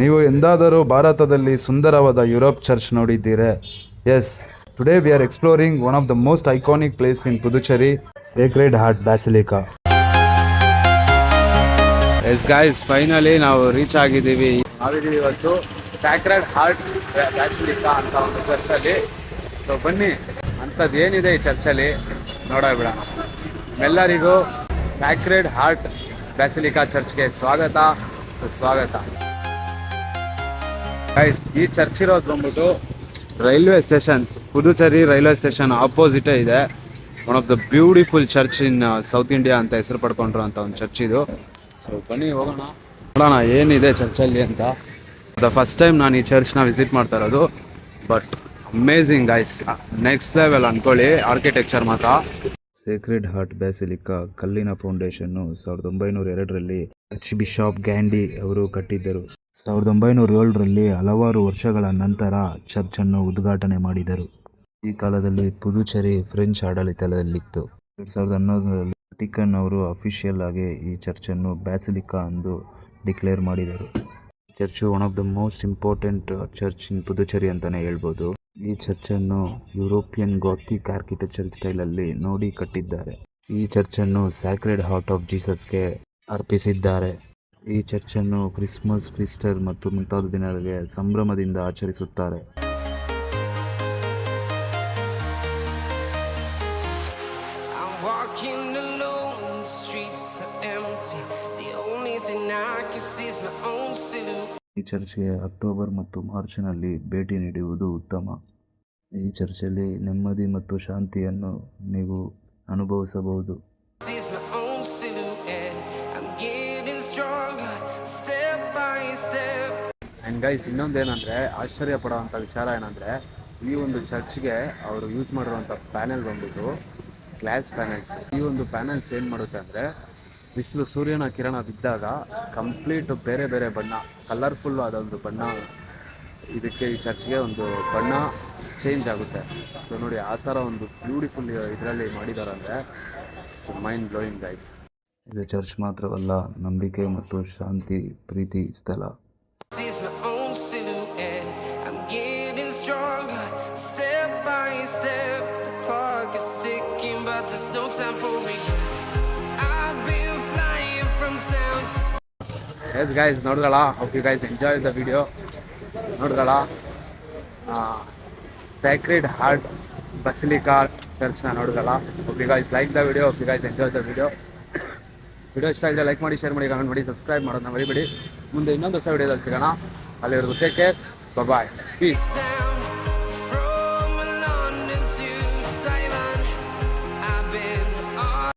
ನೀವು ಎಂದಾದರೂ ಭಾರತದಲ್ಲಿ ಸುಂದರವಾದ ಯುರೋಪ್ ಚರ್ಚ್ ನೋಡಿದ್ದೀರಾ? Yes, today we are exploring one of the most iconic place in Puducherry, sacred heart basilica. Yes guys, finally ನಾವು reach ಆಗಿದ್ದೀವಿ. ನಾವಿದ್ದೀವಿ ಇವತ್ತು ಸ್ಯಾಕ್ರೆಡ್ ಹಾರ್ಟ್ ಬ್ಯಾಸಿಲಿಕಾ ಅಂತ ಒಂದು ಚರ್ಚಲ್ಲಿ. ಸೊ ಬನ್ನಿ, ಅಂಥದ್ದು ಏನಿದೆ ಈ ಚರ್ಚಲ್ಲಿ ನೋಡೋಣ. ಎಲ್ಲರಿಗೂ ಸ್ಯಾಕ್ರೆಡ್ ಹಾರ್ಟ್ ಬ್ಯಾಸಿಲಿಕಾ ಚರ್ಚ್ಗೆ ಸ್ವಾಗತ. ಗೈಸ್, ಈ ಚರ್ಚ್ ಇರೋದು ಬಂದ್ಬಿಟ್ಟು railway station, Puducherry railway station ಆಪೋಸಿಟೇ ಇದೆ. One of the beautiful church in south India ಅಂತ ಹೆಸರು ಪಡ್ಕೊಂಡ್ರು ಅಂತ ಒಂದು ಚರ್ಚ್ ಇದು. ಸೊ ಬನ್ನಿ ಹೋಗೋಣ, ನೋಡೋಣ ಏನಿದೆ ಚರ್ಚಲ್ಲಿ ಅಂತ. ದ ಫಸ್ಟ್ ಟೈಮ್ ನಾನು ಈ ಚರ್ಚ್ನ ವಿಸಿಟ್ ಮಾಡ್ತಾ ಇರೋದು, but amazing guys, next level ಅಂದ್ಕೊಳ್ಳಿ ಆರ್ಕಿಟೆಕ್ಚರ್ ಮಾತ್ರ. ಸೇಕ್ರೆಡ್ ಹಾರ್ಟ್ ಬ್ಯಾಸಿಲಿಕಾ ಕಲ್ಲಿನ ಫೌಂಡೇಶನ್ನು 1902ರಲ್ಲಿ ಆರ್ಚ್ ಬಿಷಪ್ ಗ್ಯಾಂಡಿ ಅವರು ಕಟ್ಟಿದ್ದರು. 1907ರಲ್ಲಿ ಹಲವಾರು ವರ್ಷಗಳ ನಂತರ ಚರ್ಚನ್ನು ಉದ್ಘಾಟನೆ ಮಾಡಿದರು. ಈ ಕಾಲದಲ್ಲಿ ಪುದುಚೇರಿ ಫ್ರೆಂಚ್ ಆಡಳಿತದಲ್ಲಿತ್ತು. 2011ರಲ್ಲಿ ವ್ಯಾಟಿಕನ್ ಅವರು ಅಫಿಷಿಯಲ್ ಆಗಿ ಈ ಚರ್ಚನ್ನು ಬ್ಯಾಸಿಲಿಕಾ ಎಂದು ಡಿಕ್ಲೇರ್ ಮಾಡಿದರು. Church one of the most important church ಇನ್ ಪುದುಚೇರಿ ಅಂತಲೇ ಹೇಳ್ಬೋದು. ಈ ಚರ್ಚನ್ನು ಯುರೋಪಿಯನ್ ಗಾಥಿಕ್ ಆರ್ಕಿಟೆಕ್ಚರ್ ಸ್ಟೈಲಲ್ಲಿ ನೋಡಿ ಕಟ್ಟಿದ್ದಾರೆ. ಈ ಚರ್ಚನ್ನು ಸ್ಯಾಕ್ರೆಡ್ ಹಾರ್ಟ್ ಆಫ್ ಜೀಸಸ್ಗೆ ಅರ್ಪಿಸಿದ್ದಾರೆ. ಈ ಚರ್ಚನ್ನು ಕ್ರಿಸ್ಮಸ್, ಈಸ್ಟರ್ ಮತ್ತು ಮುಂತಾದ ದಿನಗಳಿಗೆ ಸಂಭ್ರಮದಿಂದ ಆಚರಿಸುತ್ತಾರೆ. ಈ ಚರ್ಚ್ಗೆ ಅಕ್ಟೋಬರ್ ಮತ್ತು ಮಾರ್ಚ್ನಲ್ಲಿ ಭೇಟಿ ನೀಡುವುದು ಉತ್ತಮ. ಈ ಚರ್ಚಲ್ಲಿ ನೆಮ್ಮದಿ ಮತ್ತು ಶಾಂತಿಯನ್ನು ನೀವು ಅನುಭವಿಸಬಹುದು. ಆ್ಯಂಡ್ ಗೈಸ್, ಇನ್ನೊಂದೇನೆಂದರೆ ಆಶ್ಚರ್ಯ ಪಡೋವಂಥ ವಿಚಾರ ಏನಂದರೆ, ಈ ಒಂದು ಚರ್ಚ್ಗೆ ಅವರು ಯೂಸ್ ಮಾಡಿರುವಂಥ ಪ್ಯಾನೆಲ್ ಬಂದ್ಬಿಟ್ಟು ಗ್ಲಾಸ್ ಪ್ಯಾನೆಲ್ಸ್. ಈ ಒಂದು ಪ್ಯಾನೆಲ್ಸ್ ಏನು ಮಾಡುತ್ತೆ ಅಂದರೆ, ಬಿಸಿಲು ಸೂರ್ಯನ ಕಿರಣ ಬಿದ್ದಾಗ ಕಂಪ್ಲೀಟ್ ಬೇರೆ ಬೇರೆ ಬಣ್ಣ, ಕಲರ್ಫುಲ್ ಆದ ಒಂದು ಬಣ್ಣ, ಇದಕ್ಕೆ ಈ ಚರ್ಚ್ಗೆ ಒಂದು ಬಣ್ಣ ಚೇಂಜ್ ಆಗುತ್ತೆ. ಸೊ ನೋಡಿ, ಆ ಥರ ಒಂದು ಬ್ಯೂಟಿಫುಲ್ ಇದರಲ್ಲಿ ಮಾಡಿದ್ದಾರೆ ಅಂದರೆ ಮೈಂಡ್ ಬ್ಲೋಯಿಂಗ್ ಗೈಸ್. ಇದು ಚರ್ಚ್ ಮಾತ್ರವಲ್ಲ, ನಂಬಿಕೆ ಮತ್ತು ಶಾಂತಿ, ಪ್ರೀತಿ ಸ್ಥಳ. ಎಸ್ ಗೈಸ್, ನೋಡಿದ್ರಲ್ಲ, hope you guys enjoy the video. ನೋಡಿದ್ರಲ್ಲ, ಸ್ಯಾಕ್ರೆಡ್ ಹಾರ್ಟ್ ಬ್ಯಾಸಿಲಿಕಾ ಚರ್ಚ್ನ ನೋಡಿದ್ರಲ್ಲ. Hope you guys like the video, hope you guys enjoy the video. Video ಇಷ್ಟ ಇದ್ದರೆ ಲೈಕ್ ಮಾಡಿ, ಶೇರ್ ಮಾಡಿ, ಕಮೆಂಟ್ ಮಾಡಿ, ಸಬ್ಸ್ಕ್ರೈಬ್ ಮಾಡೋದನ್ನ ಮರಿಬೇಡಿ. ಮುಂದೆ ಇನ್ನೊಂದು ಹೊಸ ವಿಡಿಯೋದಲ್ಲಿ ಸಿಗೋಣ. ಅಲ್ಲಿವರೆಗೂ ಟೇಕ್ ಕೇರ್, ಬಾಯ್, ಪೀಸ್.